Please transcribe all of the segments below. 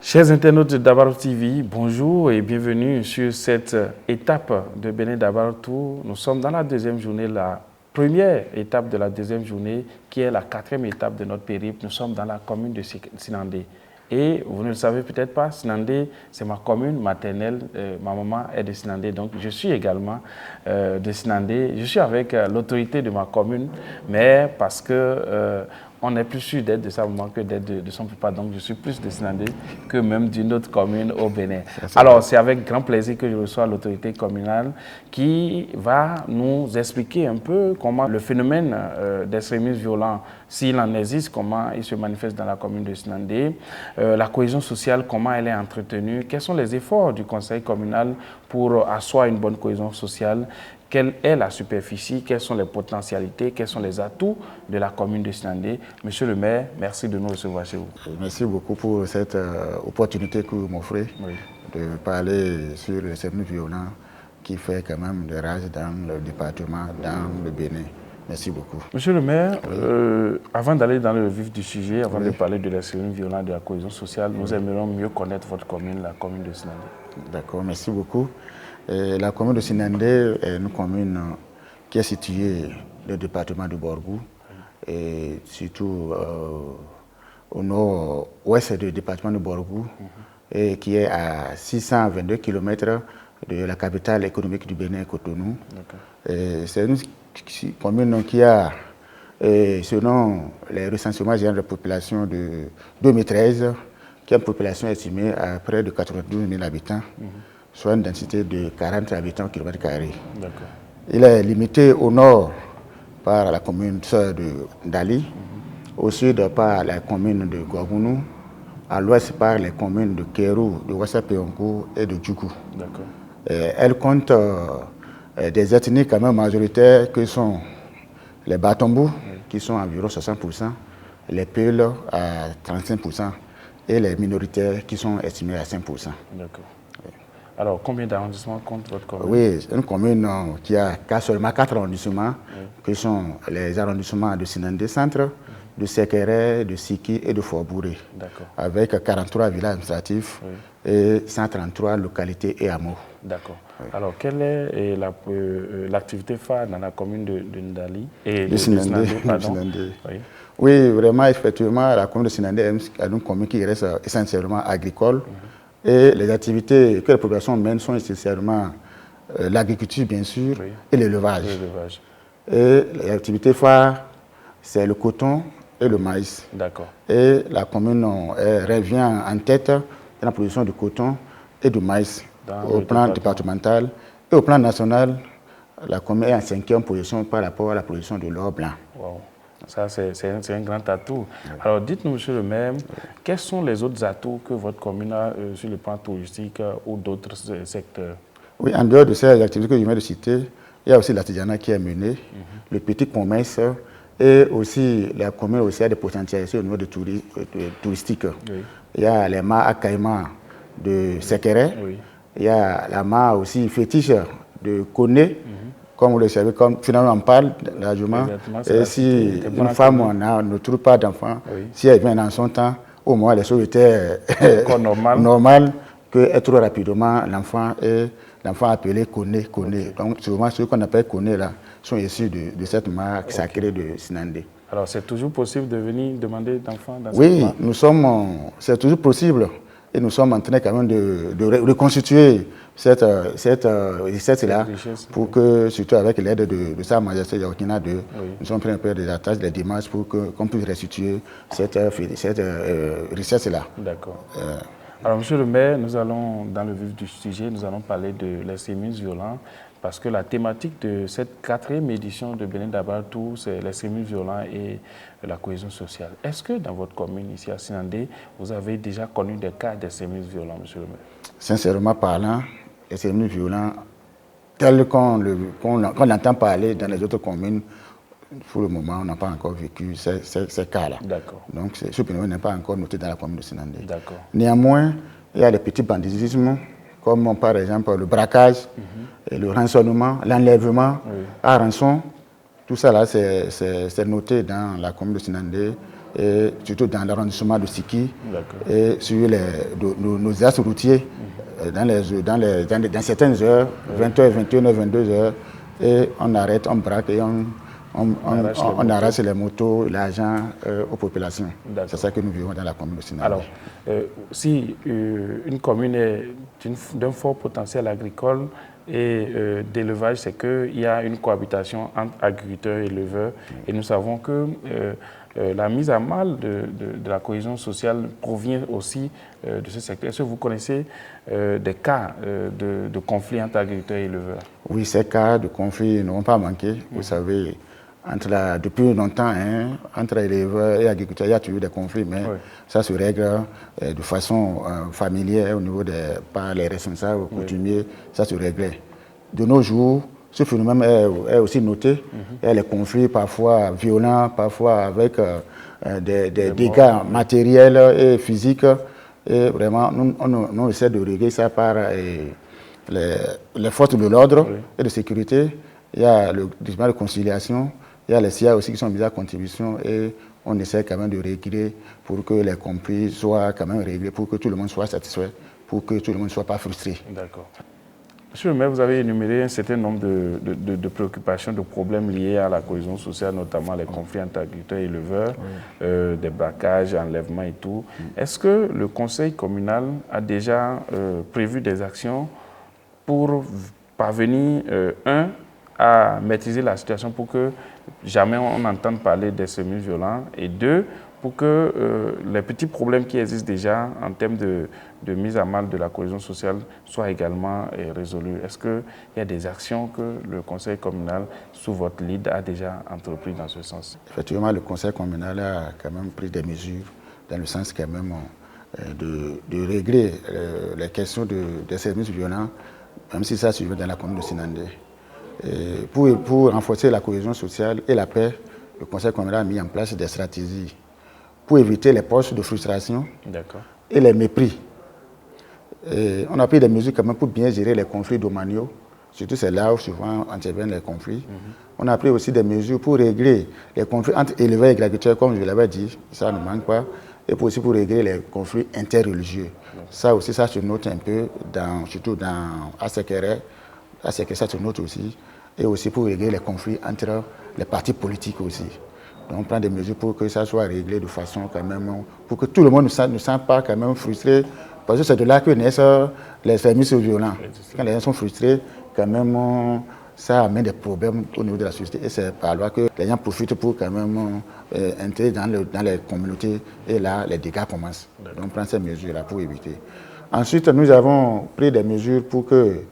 Chers internautes de Dabarou TV, bonjour et bienvenue sur cette étape de Bénin Dabarou Tour. Nous sommes dans la deuxième journée, la première étape de la deuxième journée, qui est la quatrième étape de notre périple. Nous sommes dans la commune de Sinandé. Et vous ne le savez peut-être pas, Sinandé, c'est ma commune maternelle. Ma maman est de Sinandé, donc je suis également de Sinandé. Je suis avec l'autorité de ma commune, mais parce que on est plus sûr d'être de sa maman que d'être de son papa, donc je suis plus de Sinandé que même d'une autre commune au Bénin. Alors, c'est avec grand plaisir que je reçois l'autorité communale qui va nous expliquer un peu comment le phénomène d'extrémisme violent, s'il en existe, comment il se manifeste dans la commune de Sinandé, la cohésion sociale, comment elle est entretenue, quels sont les efforts du conseil communal pour asseoir une bonne cohésion sociale, quelle est la superficie, quelles sont les potentialités, quels sont les atouts de la commune de Sinandé. Monsieur le maire, merci de nous recevoir chez vous. Merci beaucoup pour cette opportunité que vous m'offrez de parler sur le extrémisme violent qui fait quand même des rages dans le département, dans le Bénin. Merci beaucoup. Monsieur le maire, avant d'aller dans le vif du sujet, avant de parler de l'extrémisme violent, de la cohésion sociale, nous aimerions mieux connaître votre commune, la commune de Sinandé. D'accord, merci beaucoup. La commune de Sinandé est une commune qui est située dans le département de Borgou, et surtout au nord-ouest du département de Borgou, et qui est à 622 km de la capitale économique du Bénin, Cotonou. C'est une commune qui a, selon les recensements généraux de la population de 2013, qui a une population estimée à près de 92 000 habitants, soit une densité de 40 habitants au kilomètre carré. Il est limité au nord par la commune de Dali, au sud par la commune de Gouagounou, à l'ouest par les communes de Kérou, de Ouassapéonkou et de Djoukou. Elle compte des ethnies quand même majoritaires que sont les Batombou, qui sont environ 60%, les Peuls à 35%, et les minoritaires qui sont estimés à 5%. Alors, combien d'arrondissements compte votre commune? Oui, c'est une commune qui a seulement 4 arrondissements, qui sont les arrondissements de Sinandé Centre, de Sékéré, de Siki et de Fort-Bouré, avec 43 villages administratifs et 133 localités et hameaux. D'accord. Alors, quelle est l'activité phare dans la commune de Ndali et de Sinandé, Oui, vraiment, effectivement, la commune de Sinandé est une commune qui reste essentiellement agricole. Et les activités que les populations mènent sont essentiellement l'agriculture, bien sûr, et l'élevage. Et les activités phares, c'est le coton et le maïs. Et la commune revient en tête dans la production de coton et de maïs au plan départemental. Et au plan national, la commune est en 5e position par rapport à la production de l'or blanc. Ça, c'est un grand atout. Alors, dites-nous, monsieur le maire, quels sont les autres atouts que votre commune a sur le plan touristique ou d'autres secteurs? Oui, en dehors de ces activités que je viens de citer, il y a aussi l'artisanat qui est mené, le petit commerce, et aussi la commune aussi a des potentialités au niveau de touristique. Il y a les mâts à caïman de Sékéré, il y a la mât aussi fétiche de Koné. Comme vous le savez, comme finalement on parle largement, et si une femme ne trouve pas d'enfant, si elle vient dans son temps, au moins les choses étaient normales, qu'elle trouve rapidement l'enfant, et l'enfant appelé Koné. Donc souvent ceux qu'on appelle Koné là sont issus de cette marque sacrée de Sinandé. Alors c'est toujours possible de venir demander d'enfants dans Oui, c'est toujours possible. Et nous sommes en train quand même de reconstituer cette richesse-là pour que, surtout avec l'aide de Sa Majesté Yaokina II, nous sommes en train de faire des attaches, des démarches pour qu'on puisse restituer cette richesse-là. D'accord. Alors, monsieur le maire, nous allons, dans le vif du sujet, nous allons parler de l'extrémisme violent, parce que la thématique de cette 4e édition de Bénin Dabarou Tour, c'est l'extrémisme violent et la cohésion sociale. Est-ce que dans votre commune, ici à Sinandé, vous avez déjà connu des cas d'extrémisme violent, monsieur le maire? Sincèrement parlant, l'extrémisme violent, tel qu'on entend parler dans les autres communes, pour le moment, on n'a pas encore vécu ces cas-là. Donc, ce phénomène n'est pas encore noté dans la commune de Sinandé. Néanmoins, il y a les petits banditismes, comme par exemple le braquage, et le rançonnement, l'enlèvement à rançon. Tout ça là, c'est noté dans la commune de Sinandé et surtout dans l'arrondissement de Siki, et sur nos axes routiers, dans certaines heures, 20h, 21h, 22h, et on arrête, on braque et on arrache les motos, l'argent aux populations. C'est ça que nous vivons dans la commune de Sinandé. Alors, si une commune est d'un fort potentiel agricole et d'élevage, c'est qu'il y a une cohabitation entre agriculteurs et éleveurs. Et nous savons que la mise à mal de la cohésion sociale provient aussi de ce secteur. Est-ce que vous connaissez des cas de conflits entre agriculteurs et éleveurs? Oui, ces cas de conflits n'ont pas manqué. Vous savez, depuis longtemps, entre éleveurs et agriculteurs, il y a toujours des conflits, mais ça se règle de façon familière au niveau par les responsables coutumiers, ça se réglait. De nos jours, ce phénomène est aussi noté. Il y a les conflits parfois violents, parfois avec des dégâts matériels et physiques. Et vraiment, on essaie de régler ça par les forces de l'ordre et de sécurité. Il y a le tribunal de conciliation. Il y a les CIA aussi qui sont mis à contribution et on essaie quand même de régler pour que les conflits soient quand même réglés, pour que tout le monde soit satisfait, pour que tout le monde ne soit pas frustré. D'accord. Monsieur le maire, vous avez énuméré un certain nombre de préoccupations, de problèmes liés à la cohésion sociale, notamment les conflits entre agriculteurs et éleveurs, des braquages, enlèvements et tout. Est-ce que le conseil communal a déjà prévu des actions pour parvenir, à maîtriser la situation pour que jamais on n'entende parler d'extrémisme violent, et deux, pour que les petits problèmes qui existent déjà en termes de mise à mal de la cohésion sociale soient également résolus? Est-ce qu'il y a des actions que le conseil communal, sous votre lead, a déjà entrepris dans ce sens? Effectivement, le conseil communal a quand même pris des mesures dans le sens quand même de régler les questions d'extrémisme violent, même si ça se fait dans la commune de Sinandé. Pour renforcer la cohésion sociale et la paix, le conseil communal a mis en place des stratégies pour éviter les postes de frustration et les mépris. On a pris des mesures quand même pour bien gérer les conflits domaniaux, surtout c'est là où souvent interviennent les conflits. On a pris aussi des mesures pour régler les conflits entre éleveurs et agriculteurs, comme je l'avais dit, ça ne manque pas, et aussi pour régler les conflits interreligieux. Ça aussi, ça se note un peu, surtout dans Asekere, ça se note aussi, et aussi pour régler les conflits entre les partis politiques aussi. Donc on prend des mesures pour que ça soit réglé de façon quand même, pour que tout le monde ne sente pas quand même frustré, parce que c'est de là que naissent les extrémismes violents. Quand les gens sont frustrés, quand même, ça amène des problèmes au niveau de la société, et c'est par là que les gens profitent pour quand même entrer dans les communautés, et là, les dégâts commencent. Donc on prend ces mesures-là pour éviter. Ensuite, nous avons pris des mesures pour que,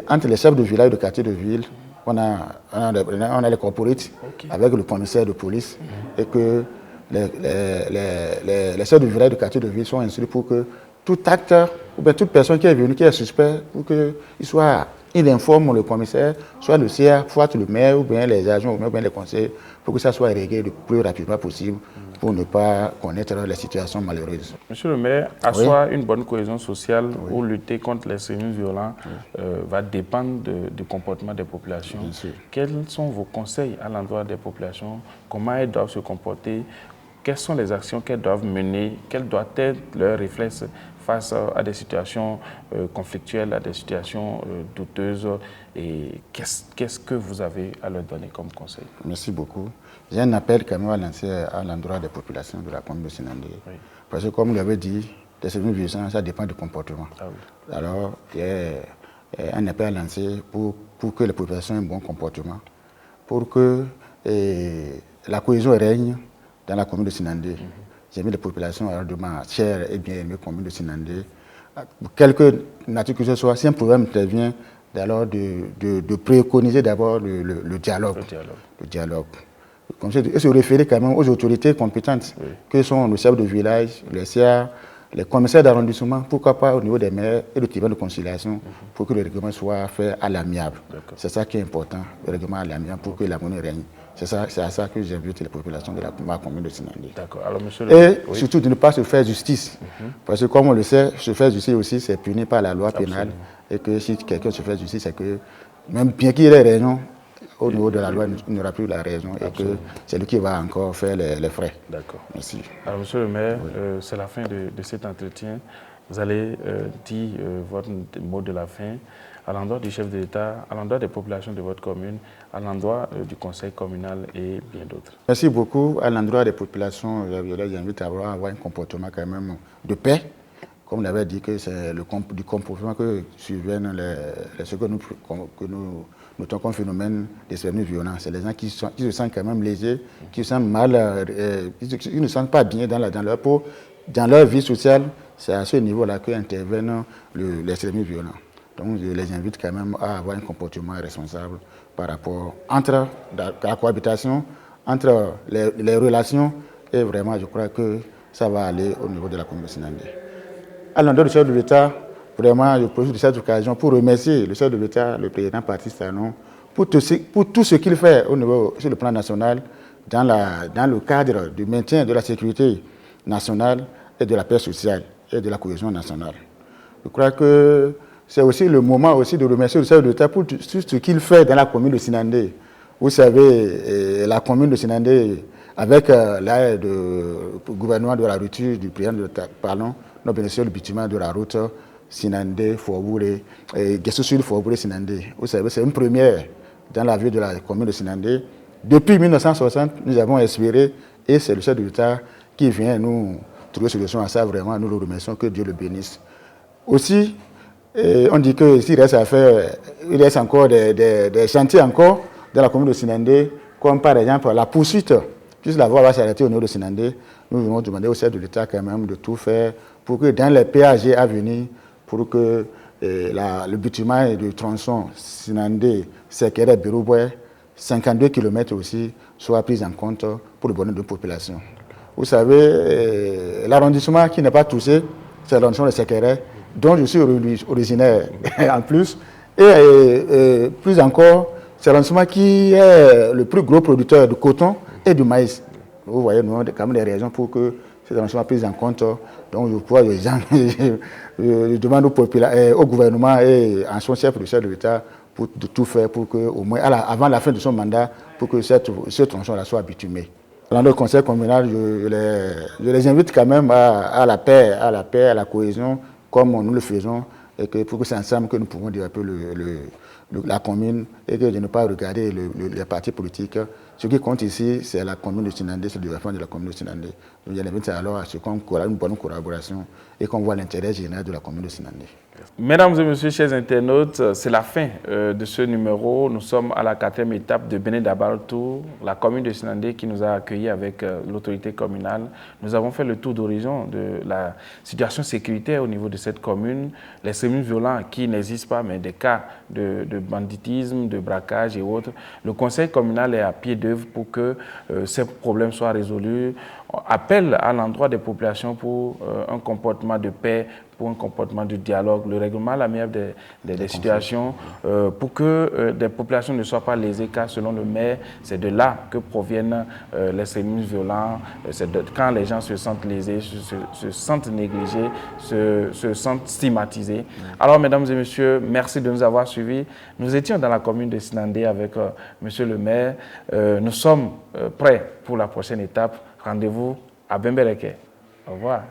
entre les chefs de village et de quartier de ville, on a les corporates avec le commissaire de police, et que les chefs de village et de quartier de ville sont instruits pour que tout acteur ou bien toute personne qui est venue, qui est suspect, pour qu'il informe le commissaire, soit le CA, soit le maire, ou bien les agents, ou bien les conseillers, pour que ça soit réglé le plus rapidement possible, pour ne pas connaître les situations malheureuses. Monsieur le maire, asseoir une bonne cohésion sociale ou lutter contre les extrémismes violents va dépendre du comportement des populations. Quels sont vos conseils à l'endroit des populations? Comment elles doivent se comporter? Quelles sont les actions qu'elles doivent mener? Quels doivent être leurs réflexes face à des situations conflictuelles, à des situations douteuses? Et qu'est-ce que vous avez à leur donner comme conseil? Merci beaucoup. J'ai un appel quand même à lancer à l'endroit des populations de la commune de Sinandé. Parce que comme vous l'avez dit, les extrémismes violents, ça dépend du comportement. Alors, il y a un appel à lancer pour que les populations aient un bon comportement, pour que la cohésion règne dans la commune de Sinandé. J'ai mis les populations à de ma chère et bien-aimée commune de Sinandé. Quelque nature que ce soit, si un problème intervient, alors de préconiser d'abord le dialogue. Le dialogue. Comme ça, et se référer quand même aux autorités compétentes, que sont le chef de village, les CA, les commissaires d'arrondissement, pourquoi pas au niveau des maires et le tribunal de conciliation, pour que le règlement soit fait à l'amiable. C'est ça qui est important, le règlement à l'amiable, pour que la monnaie règne. C'est à ça que j'invite les populations de ma commune de Sinandé. Et surtout de ne pas se faire justice. Parce que comme on le sait, se faire justice aussi, c'est puni par la loi pénale. Et que si quelqu'un se fait justice, c'est que, même bien qu'il y ait des réunions, au niveau de la loi, il n'aura plus la raison et que c'est lui qui va encore faire les frais. D'accord. Merci. Alors, monsieur le maire, c'est la fin de cet entretien. Vous allez dire votre mot de la fin à l'endroit du chef de l'État, à l'endroit des populations de votre commune, à l'endroit du conseil communal et bien d'autres. Merci beaucoup. À l'endroit des populations, j'invite à avoir un comportement quand même de paix. Comme on avait dit que c'est du comportement que surviennent ce que nous notons comme phénomène d'extrémisme violent. C'est les gens qui se sentent quand même lésés, qui se sentent mal, qui ne se sentent pas bien dans leur peau, dans leur vie sociale. C'est à ce niveau-là qu'interviennent l'extrémisme violent. Donc je les invite quand même à avoir un comportement responsable par rapport entre la cohabitation, entre les relations, et vraiment je crois que ça va aller au niveau de la commune de Sinandé. À l'endroit du chef de l'État, vraiment je profite de cette occasion pour remercier le chef de l'État, le président Patrice Talon, pour tout ce qu'il fait sur le plan national, dans le cadre du maintien de la sécurité nationale et de la paix sociale et de la cohésion nationale. Je crois que c'est aussi le moment aussi de remercier le chef de l'État pour tout ce qu'il fait dans la commune de Sinandé. Vous savez, la commune de Sinandé, avec l'aide du gouvernement de la rupture du président de Talon, nous bénéficions du bâtiment de la route Sinandé, Forbouré, Guessou Sud, Forbouré, Sinandé. Vous savez, c'est une première dans la vie de la commune de Sinandé. Depuis 1960, nous avons espéré, et c'est le chef de l'État qui vient nous trouver solution à ça. Vraiment, nous le remercions, que Dieu le bénisse. Aussi, on dit que s'il reste à faire, il reste encore des chantiers encore dans la commune de Sinandé, comme par exemple la poursuite, puisque la voie va s'arrêter au niveau de Sinandé. Nous allons demander au chef de l'État quand même de tout faire pour que dans les PAG à venir, pour que le bâtiment du tronçon Sinandé, Sekere, Birouboué, 52 km aussi, soit pris en compte pour le bonheur de la population. Vous savez, l'arrondissement qui n'est pas touché, c'est l'arrondissement de Sekere, dont je suis originaire en plus, et plus encore, c'est l'arrondissement qui est le plus gros producteur de coton et du maïs. Vous voyez, nous avons quand même des raisons pour que ces arrondissements soient pris en compte. Donc, je crois que je demande au gouvernement et en son chef, le chef de l'État, de tout faire pour que, au moins, avant la fin de son mandat, pour que ce tronçon-là soit bitumé. Dans le conseil communal, je les invite quand même à la paix, à la cohésion, comme nous le faisons, et que pour que c'est ensemble que nous pouvons développer la commune et que de ne pas regarder les partis politiques. Ce qui compte ici, c'est la commune de Sinandé, c'est le développement de la commune de Sinandé. Donc, je les invite alors à ce qu'on ait une bonne collaboration et qu'on voit l'intérêt général de la commune de Sinandé. Mesdames et messieurs, chers internautes, c'est la fin de ce numéro. Nous sommes à la 4e étape de Bénin Dabaltou, la commune de Sinandé qui nous a accueillis avec l'autorité communale. Nous avons fait le tour d'horizon de la situation sécuritaire au niveau de cette commune, les extrémismes violents qui n'existent pas, mais des cas de banditisme, de braquage et autres. Le conseil communal est à pied d'œuvre pour que ces problèmes soient résolus. Appel à l'endroit des populations pour un comportement de paix, pour un comportement de dialogue, le règlement amiable des situations, pour que des populations ne soient pas lésées, car selon le maire, c'est de là que proviennent les extrémismes violents, quand les gens se sentent lésés, se sentent négligés, se sentent stigmatisés. Alors, mesdames et messieurs, merci de nous avoir suivis. Nous étions dans la commune de Sinandé avec monsieur le maire. Nous sommes prêts pour la prochaine étape. Rendez-vous à Bembereke. Au revoir.